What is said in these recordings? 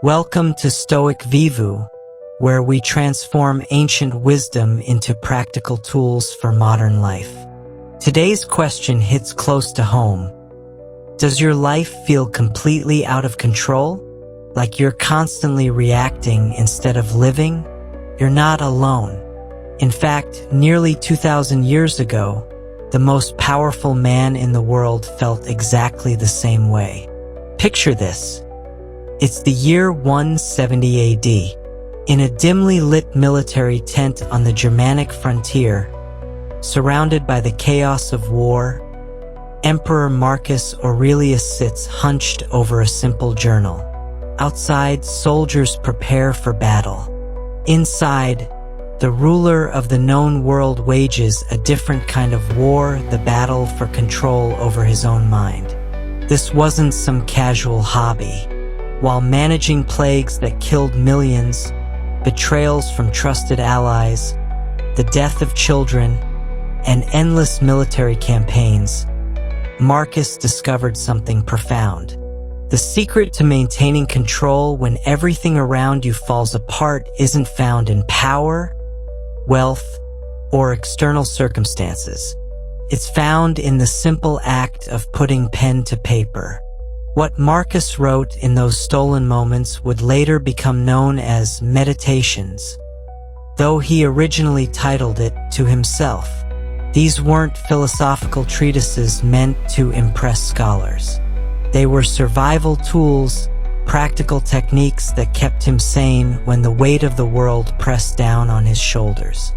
Welcome to Stoic Vivu, where we transform ancient wisdom into practical tools for modern life. Today's question hits close to home. Does your life feel completely out of control? Like you're constantly reacting instead of living? You're not alone. In fact, nearly 2,000 years ago, the most powerful man in the world felt exactly the same way. Picture this. It's the year 170 AD. In a dimly lit military tent on the Germanic frontier, surrounded by the chaos of war, Emperor Marcus Aurelius sits hunched over a simple journal. Outside, soldiers prepare for battle. Inside, the ruler of the known world wages a different kind of war, the battle for control over his own mind. This wasn't some casual hobby. While managing plagues that killed millions, betrayals from trusted allies, the death of children, and endless military campaigns, Marcus discovered something profound. The secret to maintaining control when everything around you falls apart isn't found in power, wealth, or external circumstances. It's found in the simple act of putting pen to paper. What Marcus wrote in those stolen moments would later become known as Meditations, though he originally titled it to himself. These weren't philosophical treatises meant to impress scholars. They were survival tools, practical techniques that kept him sane when the weight of the world pressed down on his shoulders.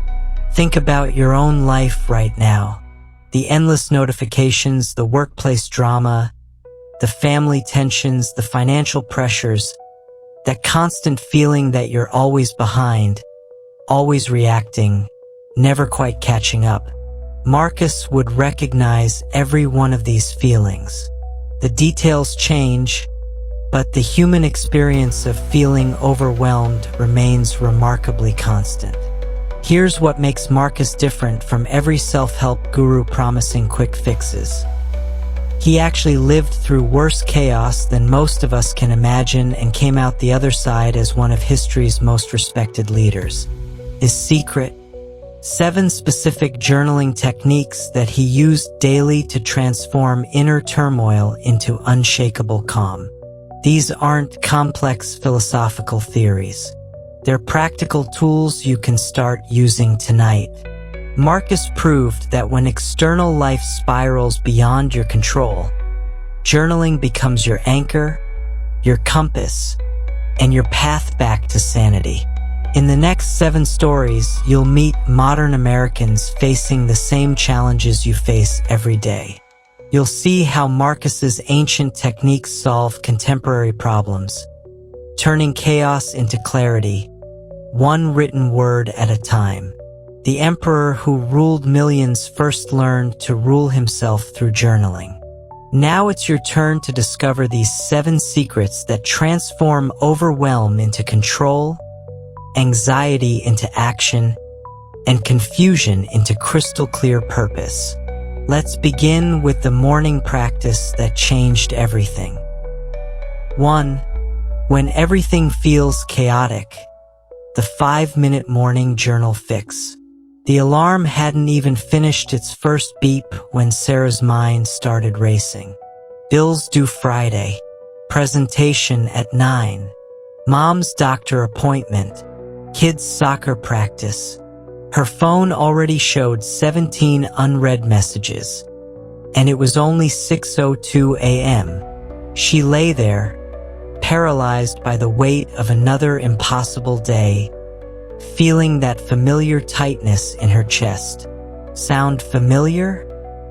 Think about your own life right now. The endless notifications, the workplace drama, the family tensions, the financial pressures, that constant feeling that you're always behind, always reacting, never quite catching up. Marcus would recognize every one of these feelings. The details change, but the human experience of feeling overwhelmed remains remarkably constant. Here's what makes Marcus different from every self-help guru promising quick fixes. He actually lived through worse chaos than most of us can imagine and came out the other side as one of history's most respected leaders. His secret: 7 specific journaling techniques that he used daily to transform inner turmoil into unshakable calm. These aren't complex philosophical theories. They're practical tools you can start using tonight. Marcus proved that when external life spirals beyond your control, journaling becomes your anchor, your compass, and your path back to sanity. In the next 7 stories, you'll meet modern Americans facing the same challenges you face every day. You'll see how Marcus's ancient techniques solve contemporary problems, turning chaos into clarity, one written word at a time. The emperor who ruled millions first learned to rule himself through journaling. Now it's your turn to discover these 7 secrets that transform overwhelm into control, anxiety into action, and confusion into crystal clear purpose. Let's begin with the morning practice that changed everything. 1. When everything feels chaotic, the 5-minute morning journal fix. The alarm hadn't even finished its first beep when Sarah's mind started racing. Bills due Friday, presentation at 9, mom's doctor appointment, kids' soccer practice. Her phone already showed 17 unread messages, and it was only 6:02 a.m. She lay there, paralyzed by the weight of another impossible day, feeling that familiar tightness in her chest. Sound familiar?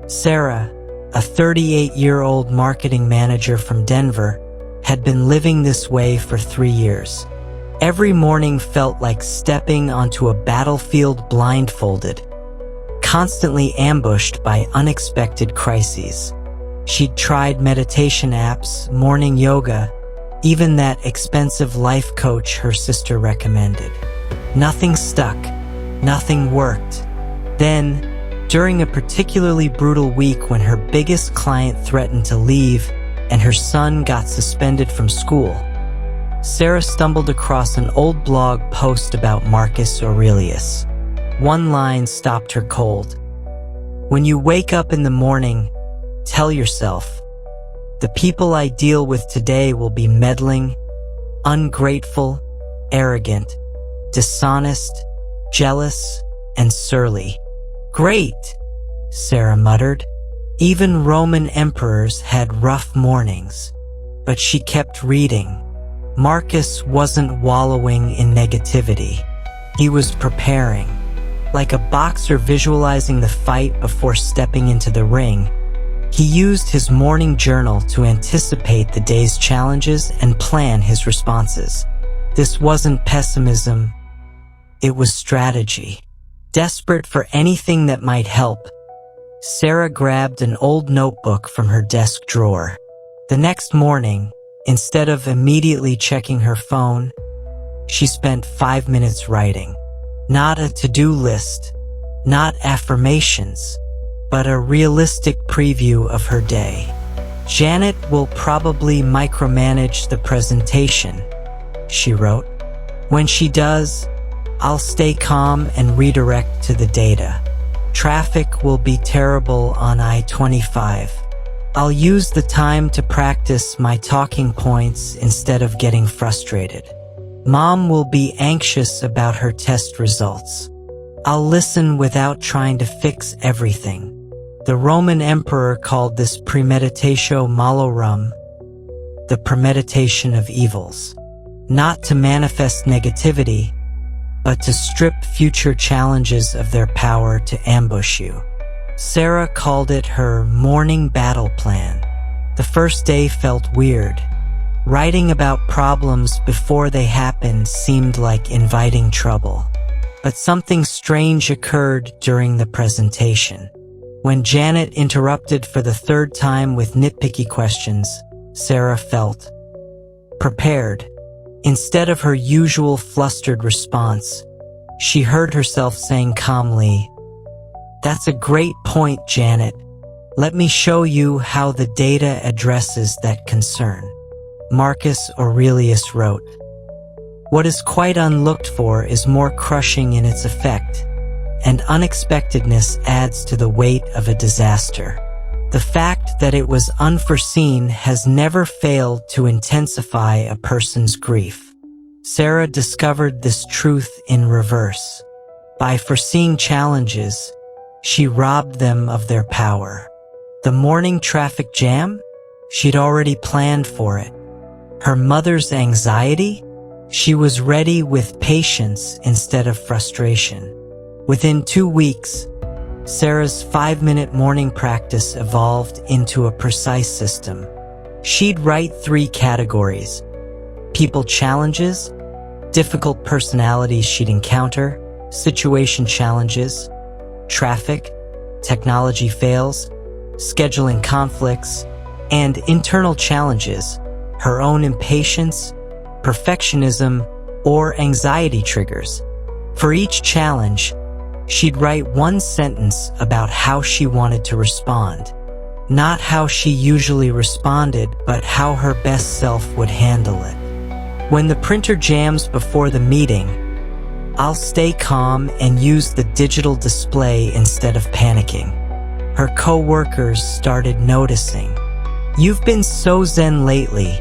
Sarah, a 38-year-old marketing manager from Denver, had been living this way for 3 years. Every morning felt like stepping onto a battlefield blindfolded, constantly ambushed by unexpected crises. She'd tried meditation apps, morning yoga, even that expensive life coach her sister recommended. Nothing stuck. Nothing worked. Then, during a particularly brutal week when her biggest client threatened to leave and her son got suspended from school, Sarah stumbled across an old blog post about Marcus Aurelius. One line stopped her cold. "When you wake up in the morning, tell yourself, the people I deal with today will be meddling, ungrateful, arrogant, dishonest, jealous, and surly." "Great," Sarah muttered. Even Roman emperors had rough mornings. But she kept reading. Marcus wasn't wallowing in negativity. He was preparing. Like a boxer visualizing the fight before stepping into the ring, he used his morning journal to anticipate the day's challenges and plan his responses. This wasn't pessimism, it was strategy. Desperate for anything that might help, Sarah grabbed an old notebook from her desk drawer. The next morning, instead of immediately checking her phone, she spent 5 minutes writing. Not a to-do list, not affirmations, but a realistic preview of her day. "Janet will probably micromanage the presentation," she wrote. "When she does, I'll stay calm and redirect to the data. Traffic will be terrible on I-25. I'll use the time to practice my talking points instead of getting frustrated. Mom will be anxious about her test results. I'll listen without trying to fix everything." The Roman emperor called this premeditatio malorum, the premeditation of evils. Not to manifest negativity, but to strip future challenges of their power to ambush you. Sarah called it her morning battle plan. The first day felt weird. Writing about problems before they happened seemed like inviting trouble. But something strange occurred during the presentation. When Janet interrupted for the third time with nitpicky questions, Sarah felt prepared. Instead of her usual flustered response, she heard herself saying calmly, "That's a great point, Janet. Let me show you how the data addresses that concern." Marcus Aurelius wrote, "What is quite unlooked for is more crushing in its effect, and unexpectedness adds to the weight of a disaster. The fact that it was unforeseen has never failed to intensify a person's grief." Sarah discovered this truth in reverse. By foreseeing challenges, she robbed them of their power. The morning traffic jam? She'd already planned for it. Her mother's anxiety? She was ready with patience instead of frustration. Within 2 weeks, Sarah's 5-minute morning practice evolved into a precise system. She'd write 3 categories: people challenges, difficult personalities she'd encounter, situation challenges, traffic, technology fails, scheduling conflicts, and internal challenges, her own impatience, perfectionism, or anxiety triggers. For each challenge, she'd write 1 sentence about how she wanted to respond. Not how she usually responded, but how her best self would handle it. When the printer jams before the meeting, I'll stay calm and use the digital display instead of panicking. Her co-workers started noticing. "You've been so zen lately,"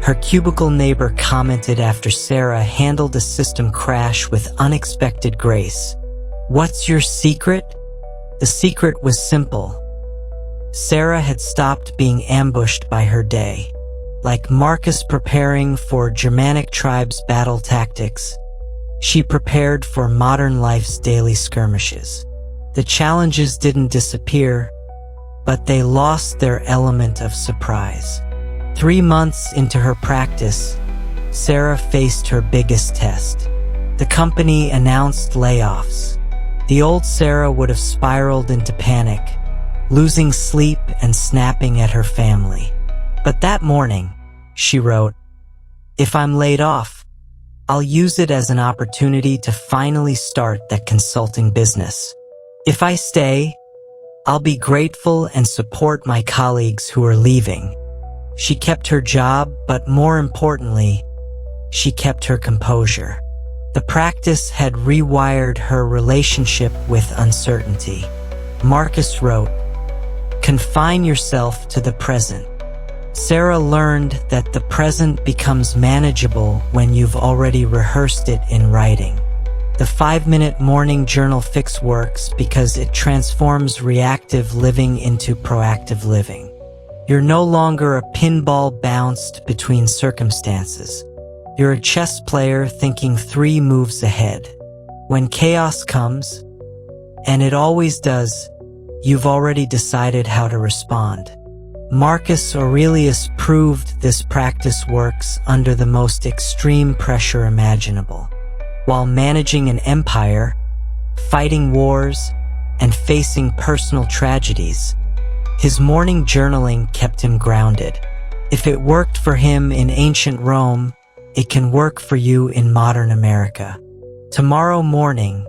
her cubicle neighbor commented after Sarah handled a system crash with unexpected grace. "What's your secret?" The secret was simple. Sarah had stopped being ambushed by her day. Like Marcus preparing for Germanic tribes' battle tactics, she prepared for modern life's daily skirmishes. The challenges didn't disappear, but they lost their element of surprise. 3 months into her practice, Sarah faced her biggest test. The company announced layoffs. The old Sarah would have spiraled into panic, losing sleep and snapping at her family. But that morning, she wrote, "If I'm laid off, I'll use it as an opportunity to finally start that consulting business. If I stay, I'll be grateful and support my colleagues who are leaving." She kept her job, but more importantly, she kept her composure. The practice had rewired her relationship with uncertainty. Marcus wrote, "Confine yourself to the present." Sarah learned that the present becomes manageable when you've already rehearsed it in writing. The 5-minute morning journal fix works because it transforms reactive living into proactive living. You're no longer a pinball bounced between circumstances. You're a chess player thinking 3 moves ahead. When chaos comes, and it always does, you've already decided how to respond. Marcus Aurelius proved this practice works under the most extreme pressure imaginable. While managing an empire, fighting wars, and facing personal tragedies, his morning journaling kept him grounded. If it worked for him in ancient Rome, it can work for you in modern America. Tomorrow morning,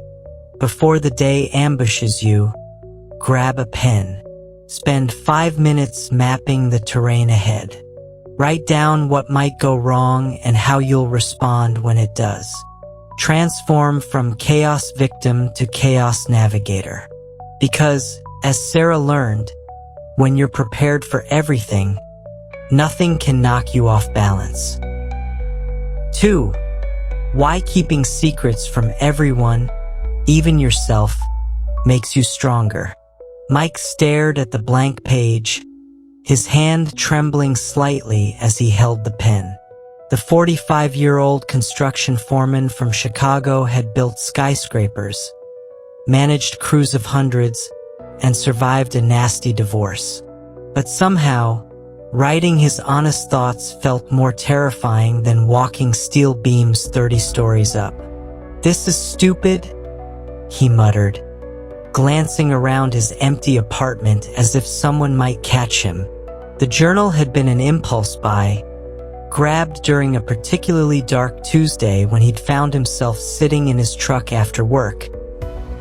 before the day ambushes you, grab a pen. Spend 5 minutes mapping the terrain ahead. Write down what might go wrong and how you'll respond when it does. Transform from chaos victim to chaos navigator. Because, as Sarah learned, when you're prepared for everything, nothing can knock you off balance. 2. Why keeping secrets from everyone, even yourself, makes you stronger. Mike stared at the blank page, his hand trembling slightly as he held the pen. The 45-year-old construction foreman from Chicago had built skyscrapers, managed crews of hundreds, and survived a nasty divorce. But somehow, writing his honest thoughts felt more terrifying than walking steel beams 30 stories up. "This is stupid," he muttered, glancing around his empty apartment as if someone might catch him. The journal had been an impulse buy, grabbed during a particularly dark Tuesday when he'd found himself sitting in his truck after work,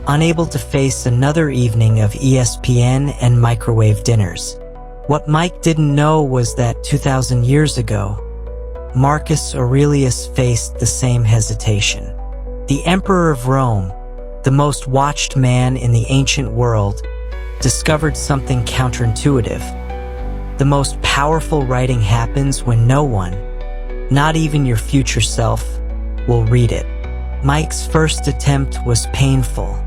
unable to face another evening of ESPN and microwave dinners. What Mike didn't know was that 2,000 years ago, Marcus Aurelius faced the same hesitation. The Emperor of Rome, the most watched man in the ancient world, discovered something counterintuitive. The most powerful writing happens when no one, not even your future self, will read it. Mike's first attempt was painful.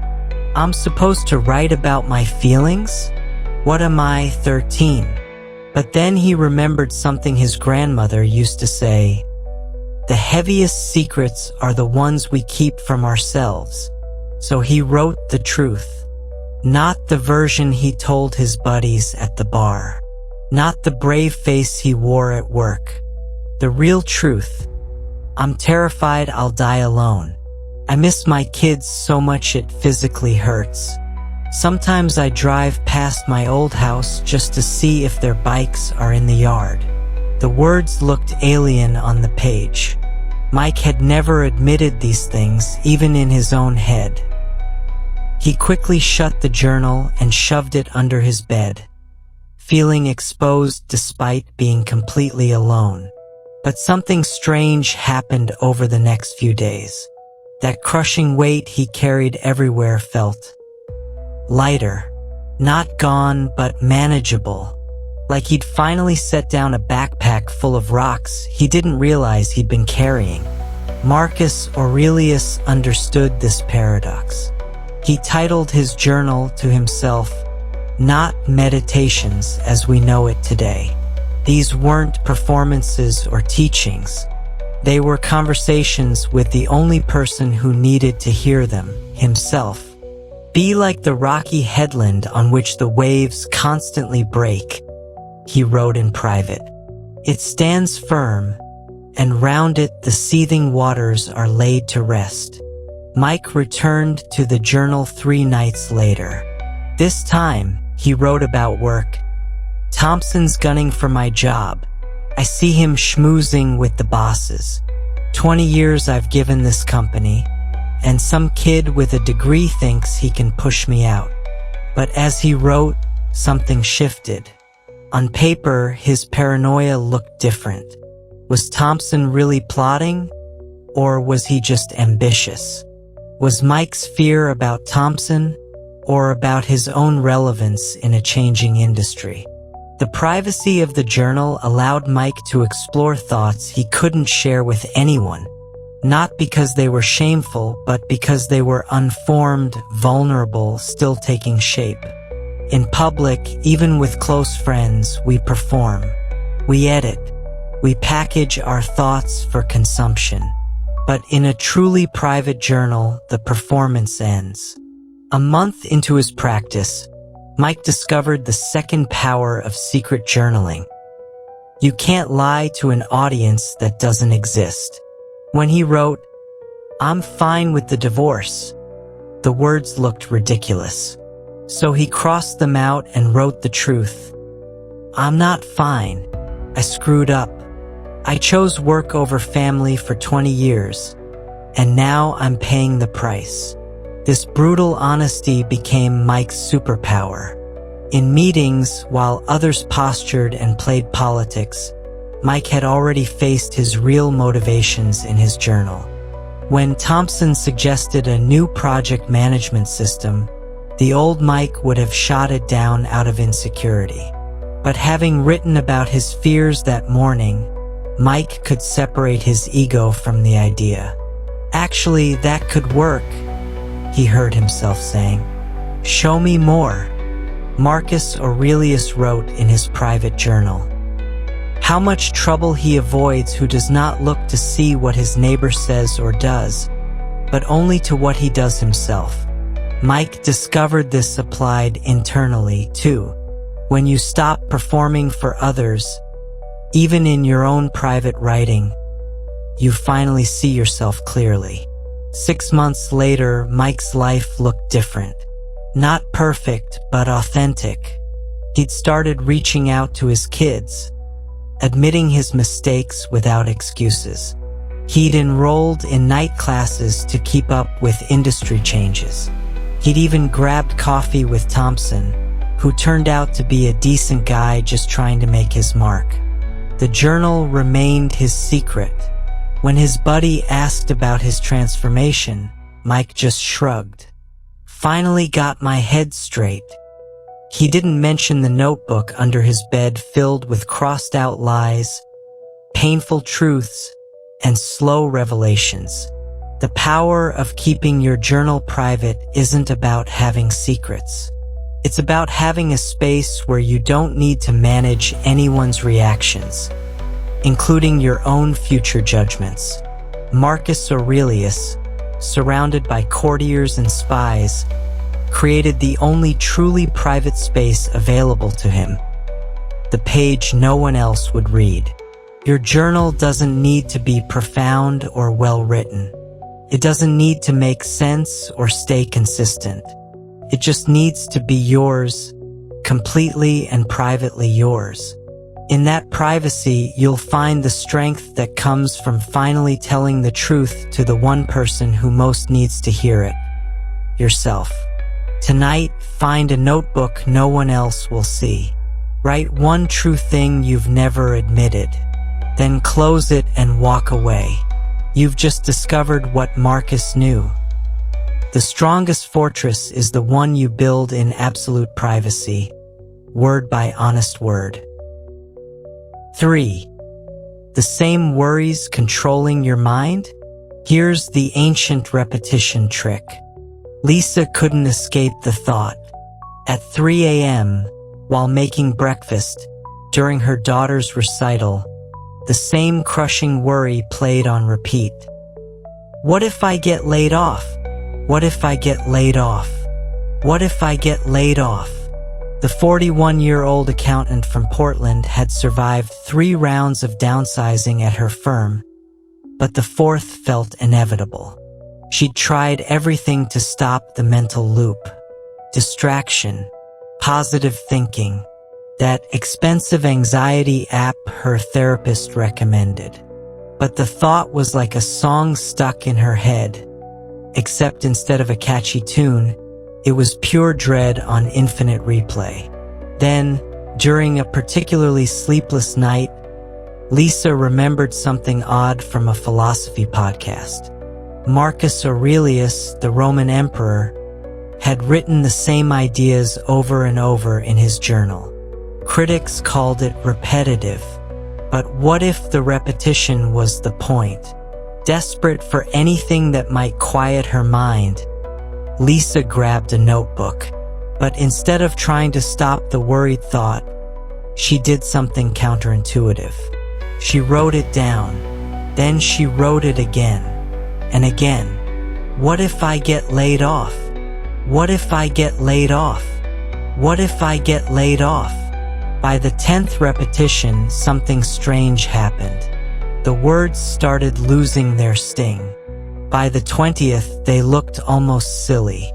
"I'm supposed to write about my feelings? What am I, 13? But then he remembered something his grandmother used to say, "The heaviest secrets are the ones we keep from ourselves." So he wrote the truth. Not the version he told his buddies at the bar. Not the brave face he wore at work. The real truth. "I'm terrified I'll die alone. I miss my kids so much it physically hurts. Sometimes I drive past my old house just to see if their bikes are in the yard." The words looked alien on the page. Mike had never admitted these things, even in his own head. He quickly shut the journal and shoved it under his bed, feeling exposed despite being completely alone. But something strange happened over the next few days. That crushing weight he carried everywhere felt lighter. Not gone, but manageable. Like he'd finally set down a backpack full of rocks he didn't realize he'd been carrying. Marcus Aurelius understood this paradox. He titled his journal to himself, "Not Meditations as we know it today." These weren't performances or teachings. They were conversations with the only person who needed to hear them, himself. "Be like the rocky headland on which the waves constantly break," he wrote in private. "It stands firm, and round it the seething waters are laid to rest." Mike returned to the journal 3 nights later. This time, he wrote about work. "Thompson's gunning for my job. I see him schmoozing with the bosses. 20 years I've given this company, and some kid with a degree thinks he can push me out." But as he wrote, something shifted. On paper, his paranoia looked different. Was Thompson really plotting, or was he just ambitious? Was Mike's fear about Thompson, or about his own relevance in a changing industry? The privacy of the journal allowed Mike to explore thoughts he couldn't share with anyone, not because they were shameful, but because they were unformed, vulnerable, still taking shape. In public, even with close friends, we perform. We edit. We package our thoughts for consumption. But in a truly private journal, the performance ends. A month into his practice, Mike discovered the second power of secret journaling. You can't lie to an audience that doesn't exist. When he wrote, "I'm fine with the divorce," the words looked ridiculous. So he crossed them out and wrote the truth. "I'm not fine. I screwed up. I chose work over family for 20 years, and now I'm paying the price." This brutal honesty became Mike's superpower. In meetings, while others postured and played politics, Mike had already faced his real motivations in his journal. When Thompson suggested a new project management system, the old Mike would have shot it down out of insecurity. But having written about his fears that morning, Mike could separate his ego from the idea. "Actually, that could work," he heard himself saying. "Show me more." Marcus Aurelius wrote in his private journal, "How much trouble he avoids who does not look to see what his neighbor says or does, but only to what he does himself." Mike discovered this applied internally, too. When you stop performing for others, even in your own private writing, you finally see yourself clearly. 6 months later, Mike's life looked different. Not perfect, but authentic. He'd started reaching out to his kids, admitting his mistakes without excuses. He'd enrolled in night classes to keep up with industry changes. He'd even grabbed coffee with Thompson, who turned out to be a decent guy just trying to make his mark. The journal remained his secret. When his buddy asked about his transformation, Mike just shrugged. "Finally got my head straight." He didn't mention the notebook under his bed filled with crossed-out lies, painful truths, and slow revelations. The power of keeping your journal private isn't about having secrets. It's about having a space where you don't need to manage anyone's reactions, including your own future judgments. Marcus Aurelius, surrounded by courtiers and spies, created the only truly private space available to him, the page no one else would read. Your journal doesn't need to be profound or well-written. It doesn't need to make sense or stay consistent. It just needs to be yours, completely and privately yours. In that privacy, you'll find the strength that comes from finally telling the truth to the one person who most needs to hear it, yourself. Tonight, find a notebook no one else will see. Write one true thing you've never admitted. Then close it and walk away. You've just discovered what Marcus knew. The strongest fortress is the one you build in absolute privacy, word by honest word. 3. The same worries controlling your mind? Here's the ancient repetition trick. Lisa couldn't escape the thought. At 3 a.m., while making breakfast, during her daughter's recital, the same crushing worry played on repeat. What if I get laid off? What if I get laid off? What if I get laid off? The 41-year-old accountant from Portland had survived 3 rounds of downsizing at her firm, but the 4th felt inevitable. She'd tried everything to stop the mental loop. Distraction, positive thinking, that expensive anxiety app her therapist recommended. But the thought was like a song stuck in her head, except instead of a catchy tune, it was pure dread on infinite replay. Then, during a particularly sleepless night, Lisa remembered something odd from a philosophy podcast. Marcus Aurelius, the Roman emperor, had written the same ideas over and over in his journal. Critics called it repetitive, but what if the repetition was the point? Desperate for anything that might quiet her mind, Lisa grabbed a notebook. But instead of trying to stop the worried thought, she did something counterintuitive. She wrote it down. Then she wrote it again and again. What if I get laid off? What if I get laid off? What if I get laid off? By the 10th repetition, something strange happened. The words started losing their sting. By the 20th, they looked almost silly,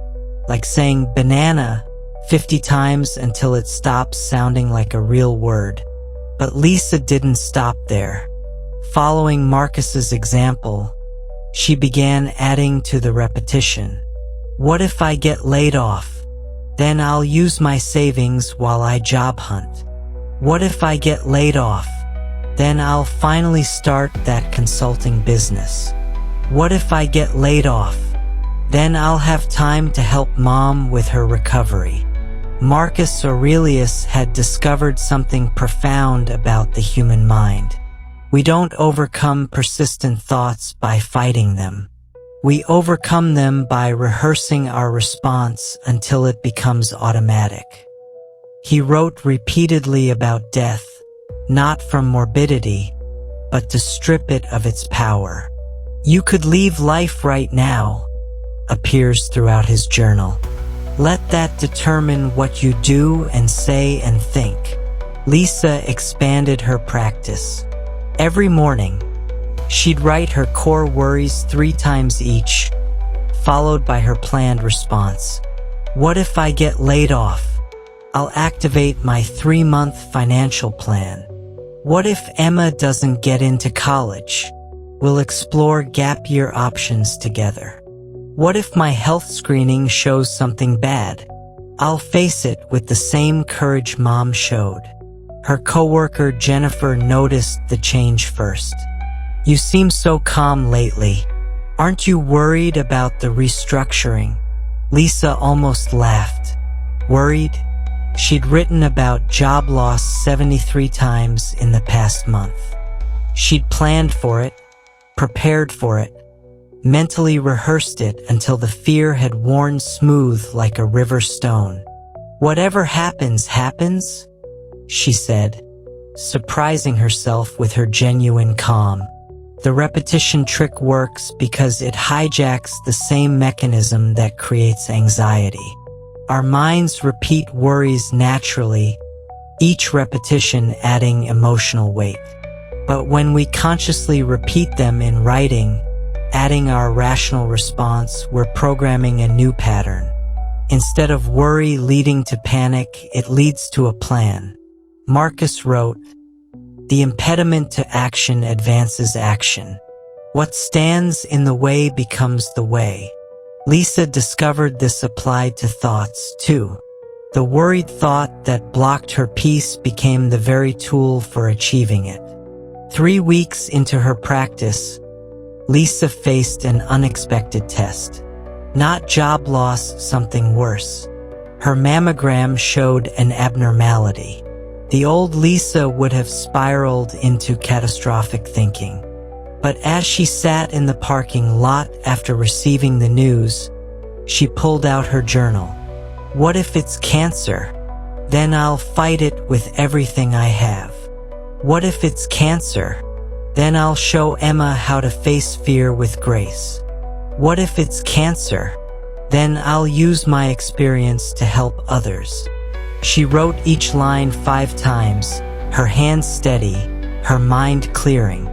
like saying banana 50 times until it stops sounding like a real word. But Lisa didn't stop there. Following Marcus's example, she began adding to the repetition. What if I get laid off? Then I'll use my savings while I job hunt. What if I get laid off? Then I'll finally start that consulting business. What if I get laid off? Then I'll have time to help mom with her recovery. Marcus Aurelius had discovered something profound about the human mind. We don't overcome persistent thoughts by fighting them. We overcome them by rehearsing our response until it becomes automatic. He wrote repeatedly about death, not from morbidity, but to strip it of its power. You could leave life right now, appears throughout his journal. Let that determine what you do and say and think. Lisa expanded her practice. Every morning, she'd write her core worries 3 times each, followed by her planned response. What if I get laid off? I'll activate my 3-month financial plan. What if Emma doesn't get into college? We'll explore gap year options together. What if my health screening shows something bad? I'll face it with the same courage mom showed. Her coworker Jennifer noticed the change first. You seem so calm lately. Aren't you worried about the restructuring? Lisa almost laughed. Worried? She'd written about job loss 73 times in the past month. She'd planned for it, prepared for it, mentally rehearsed it until the fear had worn smooth like a river stone. Whatever happens, happens, she said, surprising herself with her genuine calm. The repetition trick works because it hijacks the same mechanism that creates anxiety. Our minds repeat worries naturally, each repetition adding emotional weight. But when we consciously repeat them in writing, adding our rational response, we're programming a new pattern. Instead of worry leading to panic, it leads to a plan. Marcus wrote, "The impediment to action advances action. What stands in the way becomes the way." Lisa discovered this applied to thoughts, too. The worried thought that blocked her peace became the very tool for achieving it. 3 weeks into her practice, Lisa faced an unexpected test. Not job loss, something worse. Her mammogram showed an abnormality. The old Lisa would have spiraled into catastrophic thinking. But as she sat in the parking lot after receiving the news, she pulled out her journal. What if it's cancer? Then I'll fight it with everything I have. What if it's cancer? Then I'll show Emma how to face fear with grace. What if it's cancer? Then I'll use my experience to help others. She wrote each line 5 times, her hands steady, her mind clearing.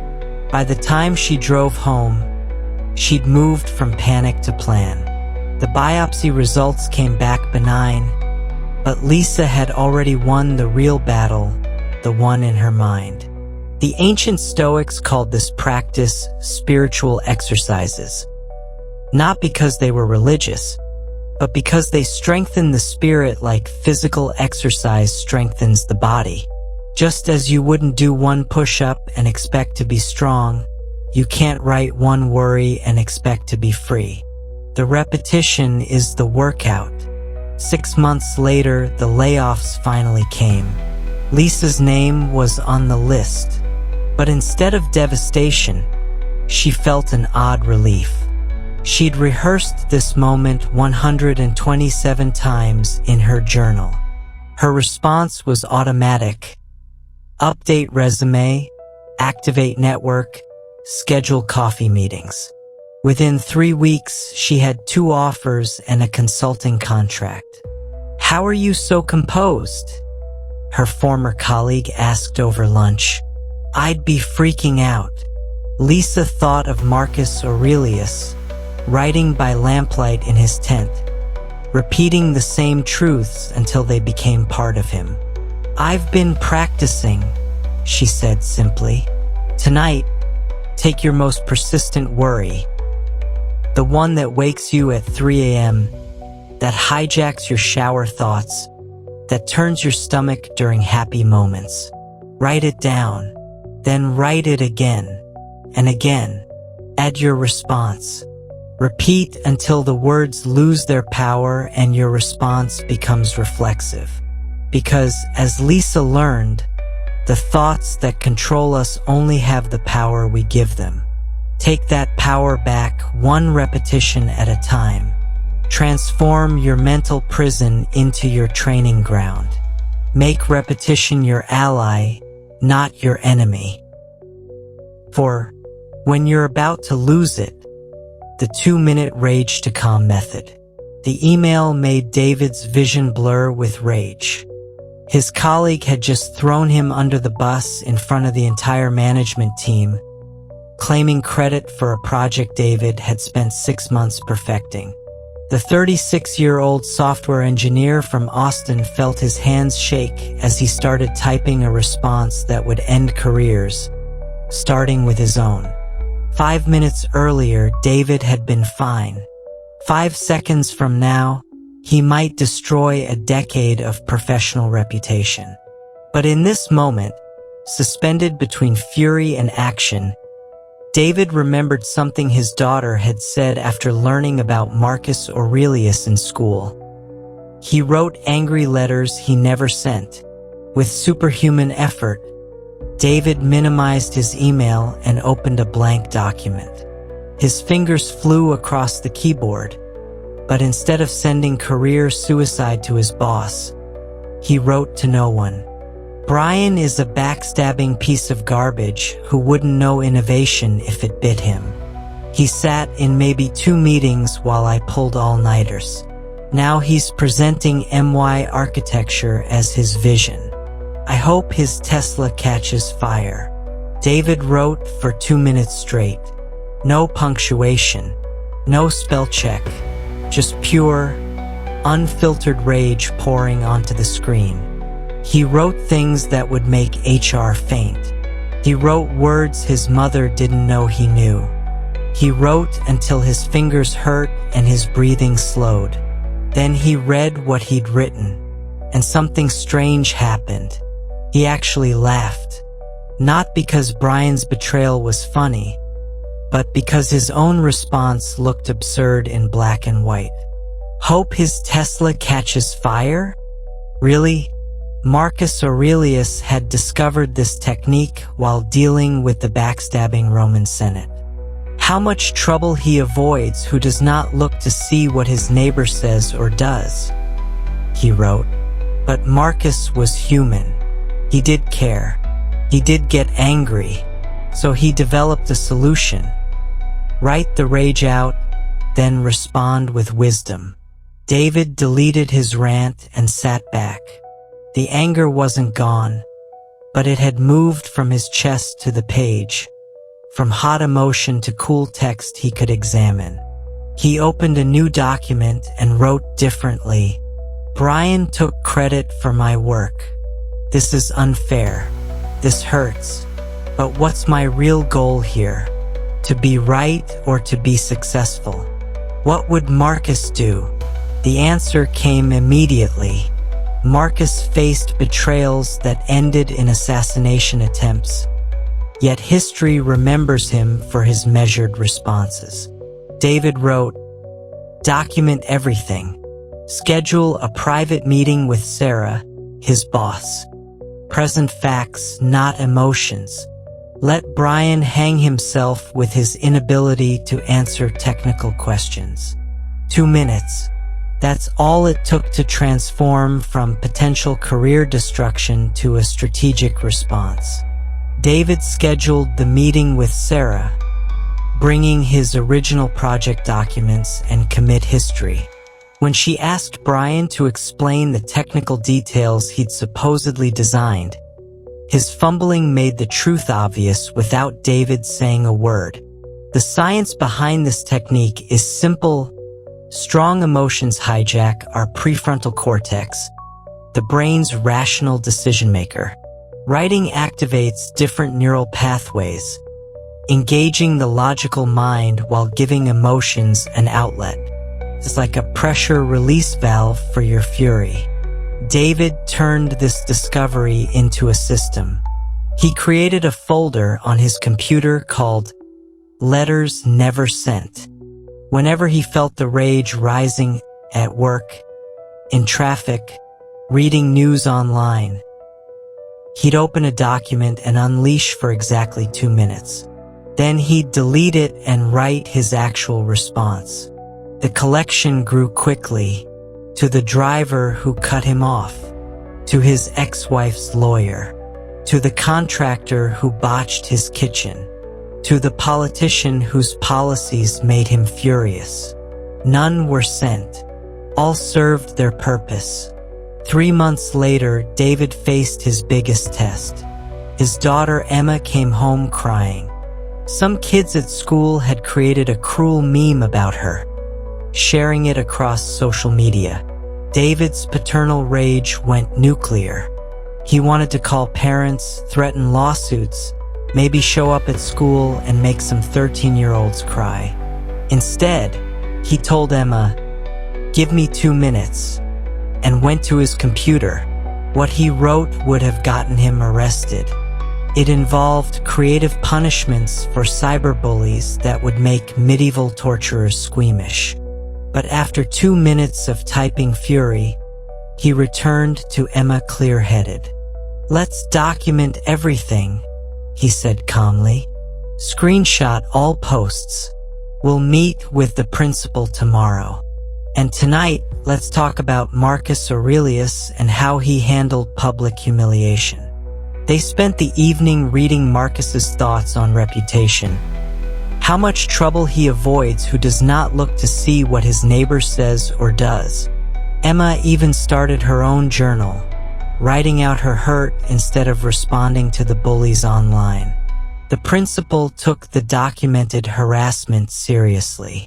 By the time she drove home, she'd moved from panic to plan. The biopsy results came back benign, but Lisa had already won the real battle, the one in her mind. The ancient Stoics called this practice spiritual exercises, not because they were religious, but because they strengthened the spirit like physical exercise strengthens the body. Just as you wouldn't do one push-up and expect to be strong, you can't write one worry and expect to be free. The repetition is the workout. 6 months later, the layoffs finally came. Lisa's name was on the list, but instead of devastation, she felt an odd relief. She'd rehearsed this moment 127 times in her journal. Her response was automatic. Update resume, activate network, schedule coffee meetings. Within 3 weeks, she had 2 offers and a consulting contract. "How are you so composed?" her former colleague asked over lunch. "I'd be freaking out." Lisa thought of Marcus Aurelius, writing by lamplight in his tent, repeating the same truths until they became part of him. "I've been practicing," she said simply. "Tonight, take your most persistent worry, the one that wakes you at 3 a.m., that hijacks your shower thoughts, that turns your stomach during happy moments. Write it down, then write it again and again. Add your response. Repeat until the words lose their power and your response becomes reflexive. Because, as Lisa learned, the thoughts that control us only have the power we give them. Take that power back one repetition at a time. Transform your mental prison into your training ground. Make repetition your ally, not your enemy. For when you're about to lose it, the 2-minute rage to calm method. The email made David's vision blur with rage. His colleague had just thrown him under the bus in front of the entire management team, claiming credit for a project David had spent 6 months perfecting. The 36-year-old software engineer from Austin felt his hands shake as he started typing a response that would end careers, starting with his own. 5 minutes earlier, David had been fine. 5 seconds from now, he might destroy a decade of professional reputation. But in this moment, suspended between fury and action, David remembered something his daughter had said after learning about Marcus Aurelius in school. He wrote angry letters he never sent. With superhuman effort, David minimized his email and opened a blank document. His fingers flew across the keyboard, but instead of sending career suicide to his boss, he wrote to no one. "Brian is a backstabbing piece of garbage who wouldn't know innovation if it bit him. He sat in maybe 2 meetings while I pulled all-nighters. Now he's presenting MY architecture as his vision. I hope his Tesla catches fire." David wrote for 2 minutes straight. No punctuation, no spell check, just pure, unfiltered rage pouring onto the screen. He wrote things that would make HR faint. He wrote words his mother didn't know he knew. He wrote until his fingers hurt and his breathing slowed. Then he read what he'd written, and something strange happened. He actually laughed. Not because Brian's betrayal was funny, but because his own response looked absurd in black and white. Hope his Tesla catches fire? Really? Marcus Aurelius had discovered this technique while dealing with the backstabbing Roman Senate. How much trouble he avoids who does not look to see what his neighbor says or does, he wrote. But Marcus was human. He did care. He did get angry. So he developed a solution. Write the rage out, then respond with wisdom. David deleted his rant and sat back. The anger wasn't gone, but it had moved from his chest to the page, from hot emotion to cool text he could examine. He opened a new document and wrote differently. "Brian took credit for my work. This is unfair. This hurts. But what's my real goal here? To be right or to be successful? What would Marcus do?" The answer came immediately. Marcus faced betrayals that ended in assassination attempts, yet history remembers him for his measured responses. David wrote, "Document everything. Schedule a private meeting with Sarah, his boss. Present facts, not emotions. Let Brian hang himself with his inability to answer technical questions. 2 minutes. That's all it took to transform from potential career destruction to a strategic response." David scheduled the meeting with Sarah, bringing his original project documents and commit history. When she asked Brian to explain the technical details he'd supposedly designed, his fumbling made the truth obvious without David saying a word. The science behind this technique is simple. Strong emotions hijack our prefrontal cortex, the brain's rational decision-maker. Writing activates different neural pathways, engaging the logical mind while giving emotions an outlet. It's like a pressure release valve for your fury. David turned this discovery into a system. He created a folder on his computer called Letters Never Sent. Whenever he felt the rage rising at work, in traffic, reading news online, he'd open a document and unleash for exactly 2 minutes. Then he'd delete it and write his actual response. The collection grew quickly, to the driver who cut him off, to his ex-wife's lawyer, to the contractor who botched his kitchen, to the politician whose policies made him furious. None were sent. All served their purpose. 3 months later, David faced his biggest test. His daughter Emma came home crying. Some kids at school had created a cruel meme about her, sharing it across social media. David's paternal rage went nuclear. He wanted to call parents, threaten lawsuits, maybe show up at school and make some 13-year-olds cry. Instead, he told Emma, "Give me 2 minutes," and went to his computer. What he wrote would have gotten him arrested. It involved creative punishments for cyberbullies that would make medieval torturers squeamish. But after 2 minutes of typing fury, he returned to Emma clear-headed. "Let's document everything," he said calmly. "Screenshot all posts. We'll meet with the principal tomorrow. And tonight, let's talk about Marcus Aurelius and how he handled public humiliation." They spent the evening reading Marcus's thoughts on reputation. How much trouble he avoids who does not look to see what his neighbor says or does. Emma even started her own journal, writing out her hurt instead of responding to the bullies online. The principal took the documented harassment seriously.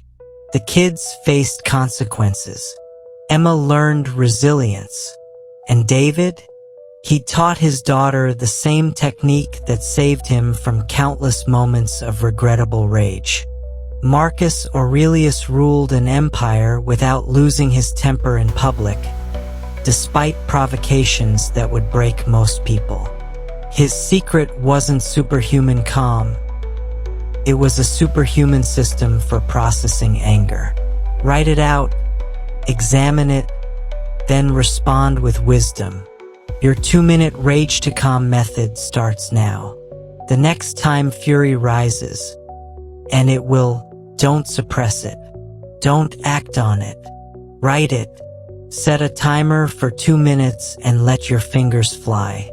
The kids faced consequences. Emma learned resilience. And David? He taught his daughter the same technique that saved him from countless moments of regrettable rage. Marcus Aurelius ruled an empire without losing his temper in public, despite provocations that would break most people. His secret wasn't superhuman calm. It was a superhuman system for processing anger. Write it out, examine it, then respond with wisdom. Your 2-minute rage to calm method starts now. The next time fury rises, and it will, don't suppress it. Don't act on it. Write it. Set a timer for 2 minutes and let your fingers fly.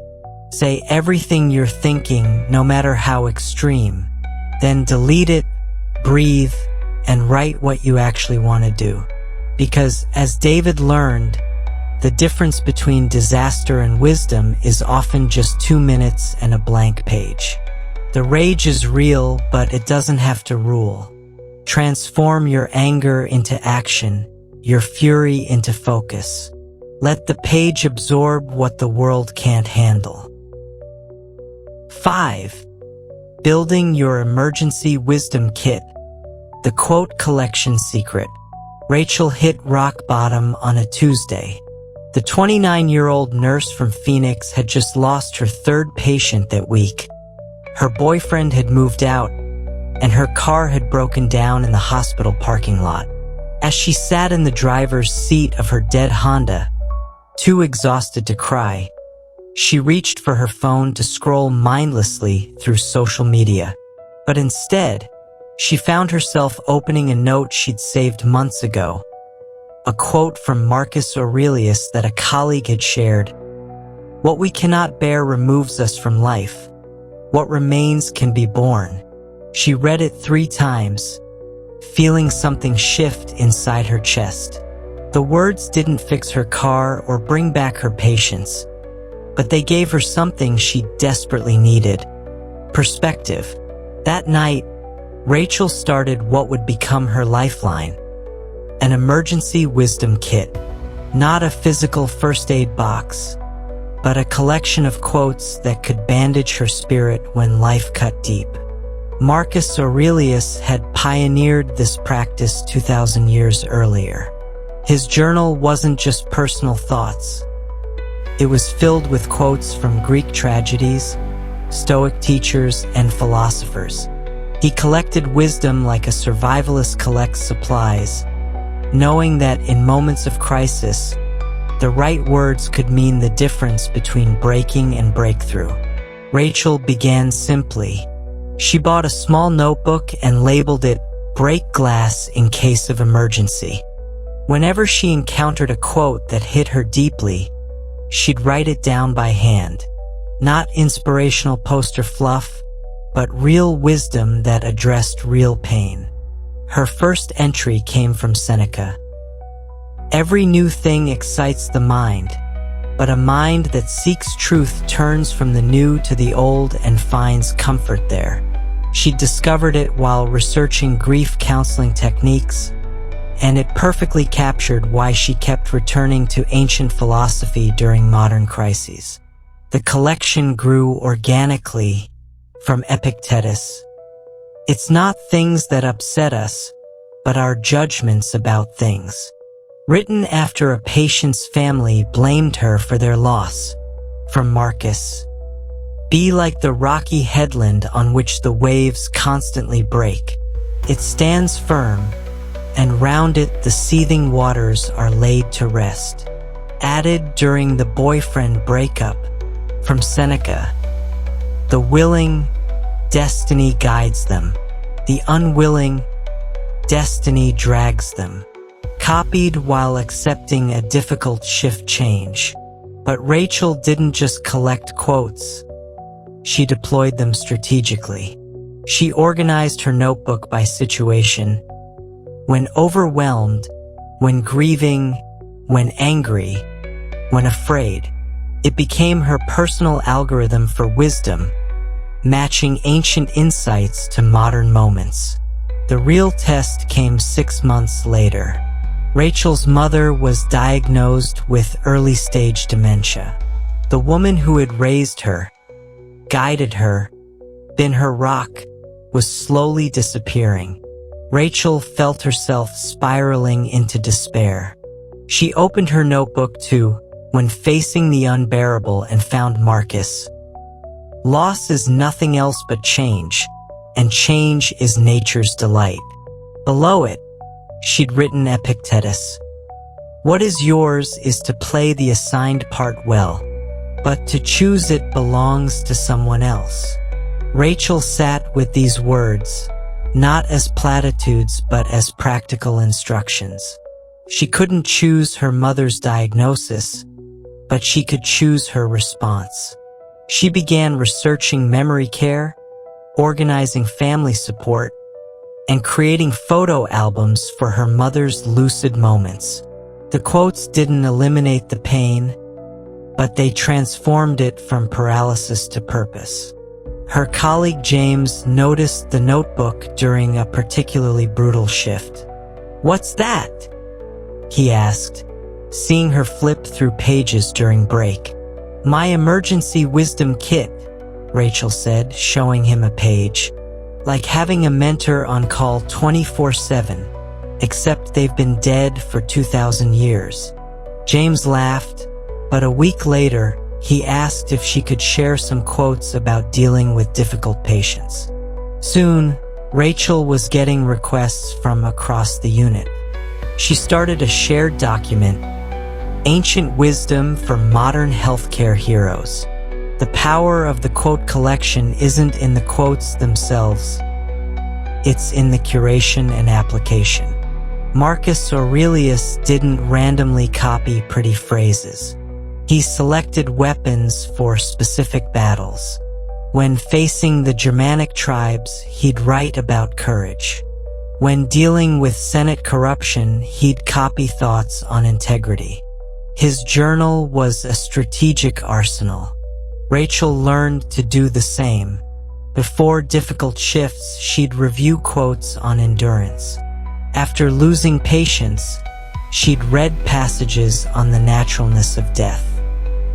Say everything you're thinking, no matter how extreme. Then delete it, breathe, and write what you actually want to do. Because, as David learned, the difference between disaster and wisdom is often just 2 minutes and a blank page. The rage is real, but it doesn't have to rule. Transform your anger into action, your fury into focus. Let the page absorb what the world can't handle. 5. Building your emergency wisdom kit. The quote collection secret. Rachel hit rock bottom on a Tuesday. The 29-year-old nurse from Phoenix had just lost her third patient that week. Her boyfriend had moved out, and her car had broken down in the hospital parking lot. As she sat in the driver's seat of her dead Honda, too exhausted to cry, she reached for her phone to scroll mindlessly through social media. But instead, she found herself opening a note she'd saved months ago, a quote from Marcus Aurelius that a colleague had shared. "What we cannot bear removes us from life. What remains can be borne." She read it 3 times, feeling something shift inside her chest. The words didn't fix her car or bring back her patience, but they gave her something she desperately needed: perspective. That night, Rachel started what would become her lifeline, an emergency wisdom kit. Not a physical first aid box, but a collection of quotes that could bandage her spirit when life cut deep. Marcus Aurelius had pioneered this practice 2,000 years earlier. His journal wasn't just personal thoughts. It was filled with quotes from Greek tragedies, Stoic teachers, and philosophers. He collected wisdom like a survivalist collects supplies, knowing that in moments of crisis, the right words could mean the difference between breaking and breakthrough. Rachel began simply. She bought a small notebook and labeled it "Break Glass in Case of Emergency." Whenever she encountered a quote that hit her deeply, she'd write it down by hand. Not inspirational poster fluff, but real wisdom that addressed real pain. Her first entry came from Seneca. "Every new thing excites the mind, but a mind that seeks truth turns from the new to the old and finds comfort there." She discovered it while researching grief counseling techniques, and it perfectly captured why she kept returning to ancient philosophy during modern crises. The collection grew organically from Epictetus. "It's not things that upset us, but our judgments about things." Written after a patient's family blamed her for their loss. From Marcus, "Be like the rocky headland on which the waves constantly break. It stands firm, and round it the seething waters are laid to rest." Added during the boyfriend breakup. From Seneca, "The willing, destiny guides them. The unwilling, destiny drags them." Copied while accepting a difficult shift change. But Rachel didn't just collect quotes. She deployed them strategically. She organized her notebook by situation. When overwhelmed, when grieving, when angry, when afraid. It became her personal algorithm for wisdom, matching ancient insights to modern moments. The real test came 6 months later. Rachel's mother was diagnosed with early-stage dementia. The woman who had raised her, guided her, been her rock, was slowly disappearing. Rachel felt herself spiraling into despair. She opened her notebook to "When Facing the Unbearable" and found Marcus. "Loss is nothing else but change, and change is nature's delight." Below it, she'd written Epictetus. "What is yours is to play the assigned part well, but to choose it belongs to someone else." Rachel sat with these words, not as platitudes but as practical instructions. She couldn't choose her mother's diagnosis, but she could choose her response. She began researching memory care, organizing family support, and creating photo albums for her mother's lucid moments. The quotes didn't eliminate the pain, but they transformed it from paralysis to purpose. Her colleague James noticed the notebook during a particularly brutal shift. "What's that?" he asked, seeing her flip through pages during break. "My emergency wisdom kit," Rachel said, showing him a page. "Like having a mentor on call 24/7, except they've been dead for 2,000 years." James laughed, but a week later, he asked if she could share some quotes about dealing with difficult patients. Soon, Rachel was getting requests from across the unit. She started a shared document, Ancient Wisdom for Modern Healthcare Heroes. The power of the quote collection isn't in the quotes themselves. It's in the curation and application. Marcus Aurelius didn't randomly copy pretty phrases. He selected weapons for specific battles. When facing the Germanic tribes, he'd write about courage. When dealing with Senate corruption, he'd copy thoughts on integrity. His journal was a strategic arsenal. Rachel learned to do the same. Before difficult shifts, she'd review quotes on endurance. After losing patience, she'd read passages on the naturalness of death.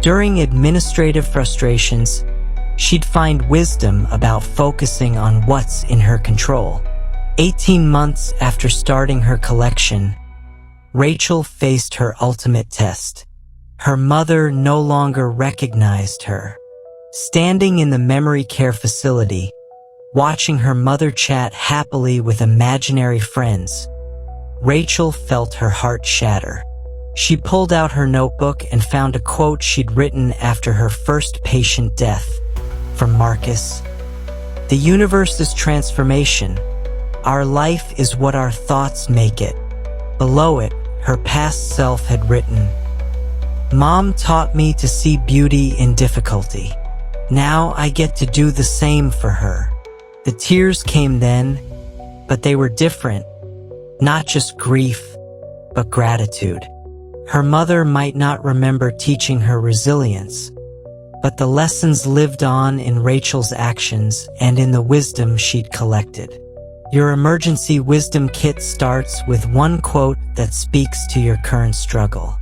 During administrative frustrations, she'd find wisdom about focusing on what's in her control. 18 months after starting her collection, Rachel faced her ultimate test. Her mother no longer recognized her. Standing in the memory care facility, watching her mother chat happily with imaginary friends, Rachel felt her heart shatter. She pulled out her notebook and found a quote she'd written after her first patient death, from Marcus. "The universe is transformation. Our life is what our thoughts make it." Below it, her past self had written, "Mom taught me to see beauty in difficulty. Now I get to do the same for her." The tears came then, but they were different. Not just grief, but gratitude. Her mother might not remember teaching her resilience, but the lessons lived on in Rachel's actions and in the wisdom she'd collected. Your emergency wisdom kit starts with one quote that speaks to your current struggle.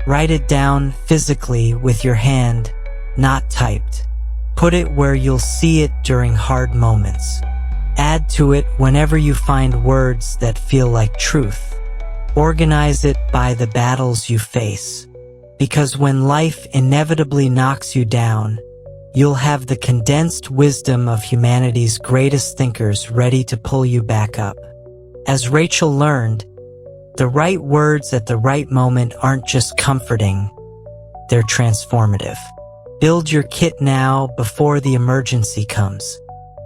Write it down physically with your hand, not typed. Put it where you'll see it during hard moments. Add to it whenever you find words that feel like truth. Organize it by the battles you face. Because when life inevitably knocks you down, you'll have the condensed wisdom of humanity's greatest thinkers ready to pull you back up. As Rachel learned, the right words at the right moment aren't just comforting, they're transformative. Build your kit now before the emergency comes.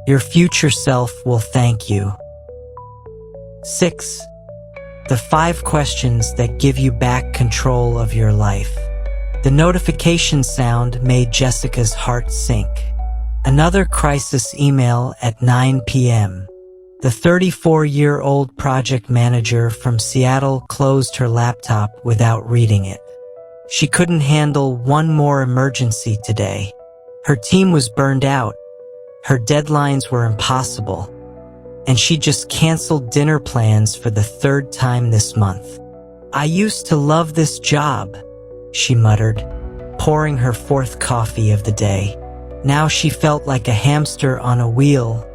Your future self will thank you. 6. The 5 questions that give you back control of your life. The notification sound made Jessica's heart sink. Another crisis email at 9 p.m. The 34-year-old project manager from Seattle closed her laptop without reading it. She couldn't handle one more emergency today. Her team was burned out. Her deadlines were impossible. And she just canceled dinner plans for the 3rd time this month. "I used to love this job," she muttered, pouring her 4th coffee of the day. Now she felt like a hamster on a wheel,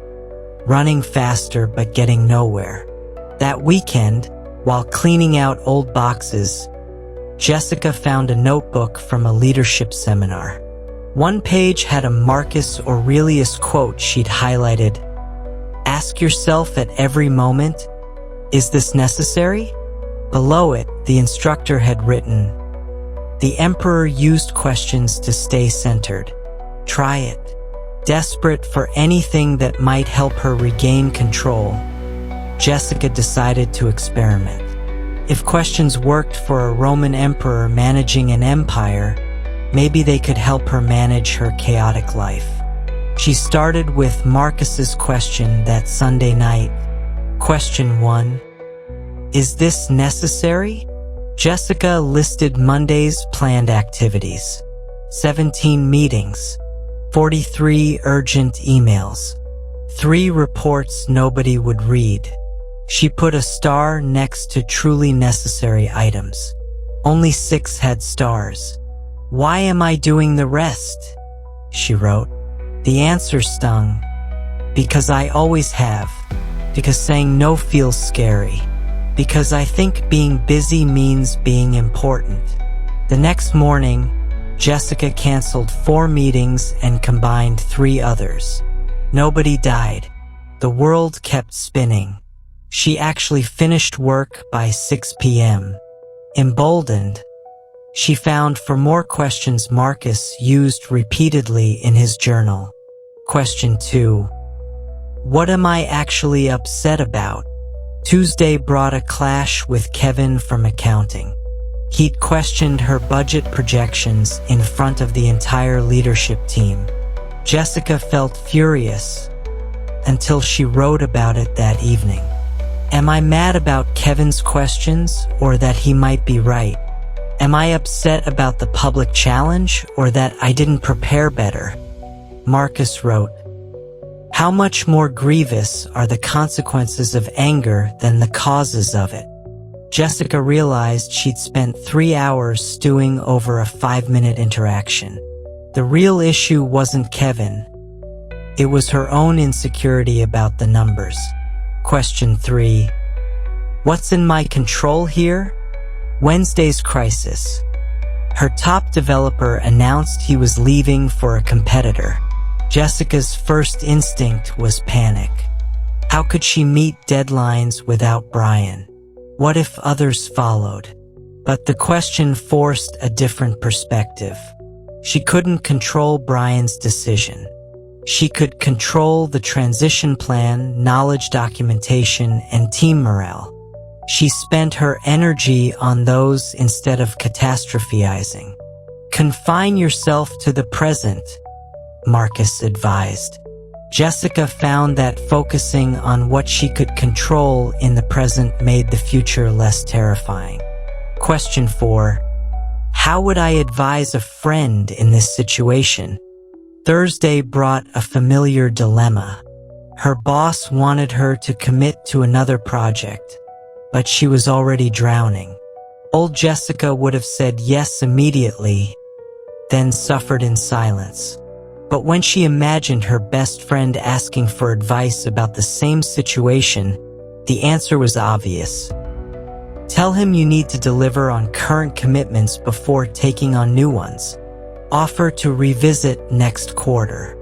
running faster but getting nowhere. That weekend, while cleaning out old boxes, Jessica found a notebook from a leadership seminar. One page had a Marcus Aurelius quote she'd highlighted. "Ask yourself at every moment, is this necessary?" Below it, the instructor had written, "The emperor used questions to stay centered. Try it." Desperate for anything that might help her regain control, Jessica decided to experiment. If questions worked for a Roman emperor managing an empire, maybe they could help her manage her chaotic life. She started with Marcus's question that Sunday night. Question 1. Is this necessary? Jessica listed Monday's planned activities. 17 meetings, 43 urgent emails, 3 reports nobody would read. She put a star next to truly necessary items. Only 6 had stars. "Why am I doing the rest?" she wrote. The answer stung. Because I always have. Because saying no feels scary. Because I think being busy means being important. The next morning, Jessica canceled 4 meetings and combined 3 others. Nobody died. The world kept spinning. She actually finished work by 6 p.m. Emboldened, she found for more questions Marcus used repeatedly in his journal. Question 2. What am I actually upset about? Tuesday brought a clash with Kevin from accounting. He'd questioned her budget projections in front of the entire leadership team. Jessica felt furious until she wrote about it that evening. Am I mad about Kevin's questions, or that he might be right? Am I upset about the public challenge, or that I didn't prepare better? Marcus wrote, how much more grievous are the consequences of anger than the causes of it? Jessica realized she'd spent 3 hours stewing over a 5-minute interaction. The real issue wasn't Kevin. It was her own insecurity about the numbers. Question 3. What's in my control here? Wednesday's crisis. Her top developer announced he was leaving for a competitor. Jessica's first instinct was panic. How could she meet deadlines without Brian? What if others followed? But the question forced a different perspective. She couldn't control Brian's decision. She could control the transition plan, knowledge documentation, and team morale. She spent her energy on those instead of catastrophizing. Confine yourself to the present, Marcus advised. Jessica found that focusing on what she could control in the present made the future less terrifying. Question 4. How would I advise a friend in this situation? Thursday brought a familiar dilemma. Her boss wanted her to commit to another project, but she was already drowning. Old Jessica would have said yes immediately, then suffered in silence. But when she imagined her best friend asking for advice about the same situation, the answer was obvious. Tell him you need to deliver on current commitments before taking on new ones. Offer to revisit next quarter.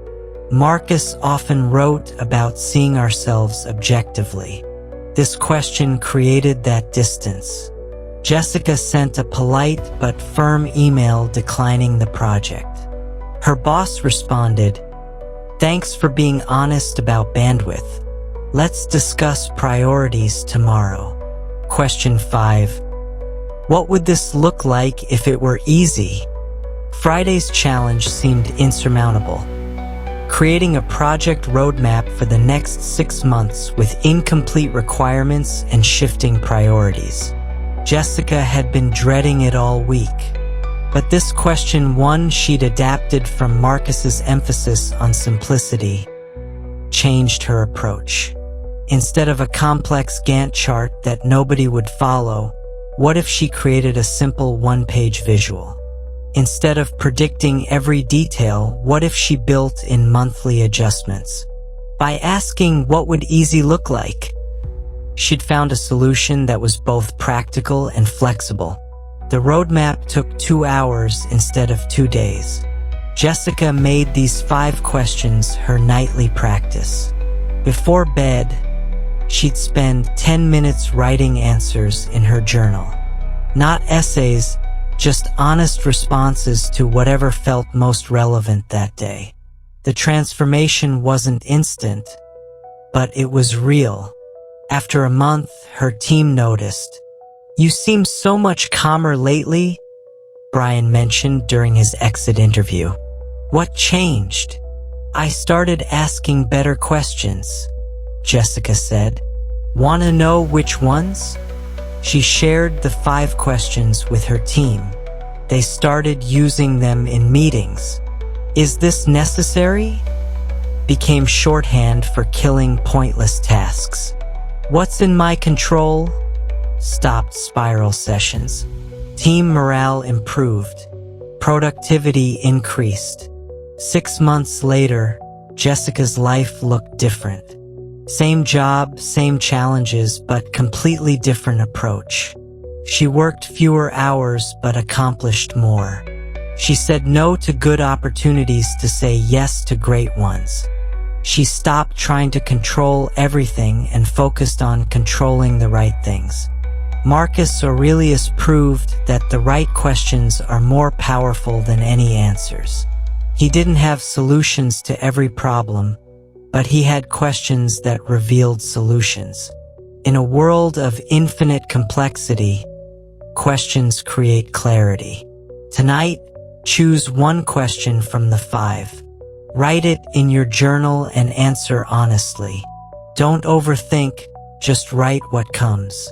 Marcus often wrote about seeing ourselves objectively. This question created that distance. Jessica sent a polite but firm email declining the project. Her boss responded, "Thanks for being honest about bandwidth. Let's discuss priorities tomorrow." Question 5. What would this look like if it were easy? Friday's challenge seemed insurmountable. Creating a project roadmap for the next 6 months with incomplete requirements and shifting priorities. Jessica had been dreading it all week. But this question, one she'd adapted from Marcus's emphasis on simplicity, changed her approach. Instead of a complex Gantt chart that nobody would follow, what if she created a simple 1-page visual? Instead of predicting every detail, what if she built in monthly adjustments? By asking what would easy look like, she'd found a solution that was both practical and flexible. The roadmap took 2 hours instead of 2 days. Jessica made these 5 questions her nightly practice. Before bed, she'd spend 10 minutes writing answers in her journal. Not essays, just honest responses to whatever felt most relevant that day. The transformation wasn't instant, but it was real. After a month, her team noticed. "You seem so much calmer lately," Brian mentioned during his exit interview. "What changed?" "I started asking better questions," Jessica said. "Wanna know which ones?" She shared the 5 questions with her team. They started using them in meetings. "Is this necessary?" became shorthand for killing pointless tasks. "What's in my control?" stopped spiral sessions. Team morale improved. Productivity increased. 6 months later, Jessica's life looked different. Same job, same challenges, but completely different approach. She worked fewer hours but accomplished more. She said no to good opportunities to say yes to great ones. She stopped trying to control everything and focused on controlling the right things. Marcus Aurelius proved that the right questions are more powerful than any answers. He didn't have solutions to every problem, but he had questions that revealed solutions. In a world of infinite complexity, questions create clarity. Tonight, choose one question from the 5. Write it in your journal and answer honestly. Don't overthink, just write what comes.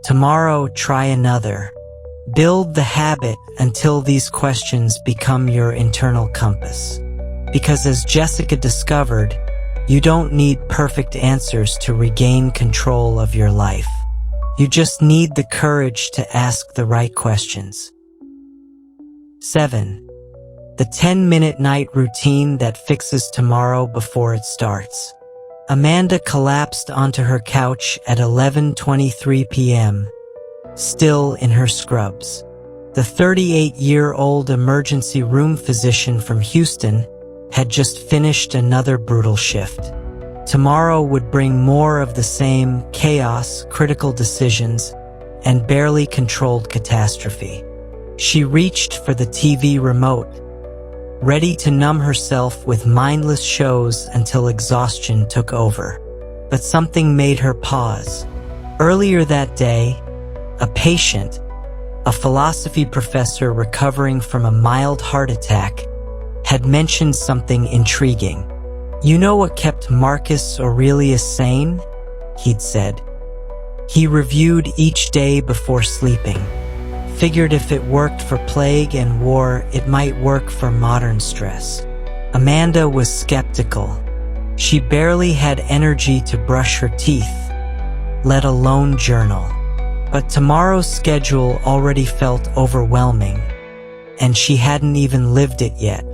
Tomorrow, try another. Build the habit until these questions become your internal compass. Because as Jessica discovered, you don't need perfect answers to regain control of your life. You just need the courage to ask the right questions. 7. The 10-minute night routine that fixes tomorrow before it starts. Amanda collapsed onto her couch at 11:23 p.m., still in her scrubs. The 38-year-old emergency room physician from Houston had just finished another brutal shift. Tomorrow would bring more of the same chaos, critical decisions, and barely controlled catastrophe. She reached for the TV remote, ready to numb herself with mindless shows until exhaustion took over. But something made her pause. Earlier that day, a patient, a philosophy professor recovering from a mild heart attack, had mentioned something intriguing. "You know what kept Marcus Aurelius sane?" he'd said. "He reviewed each day before sleeping. Figured if it worked for plague and war, it might work for modern stress." Amanda was skeptical. She barely had energy to brush her teeth, let alone journal. But tomorrow's schedule already felt overwhelming, and she hadn't even lived it yet.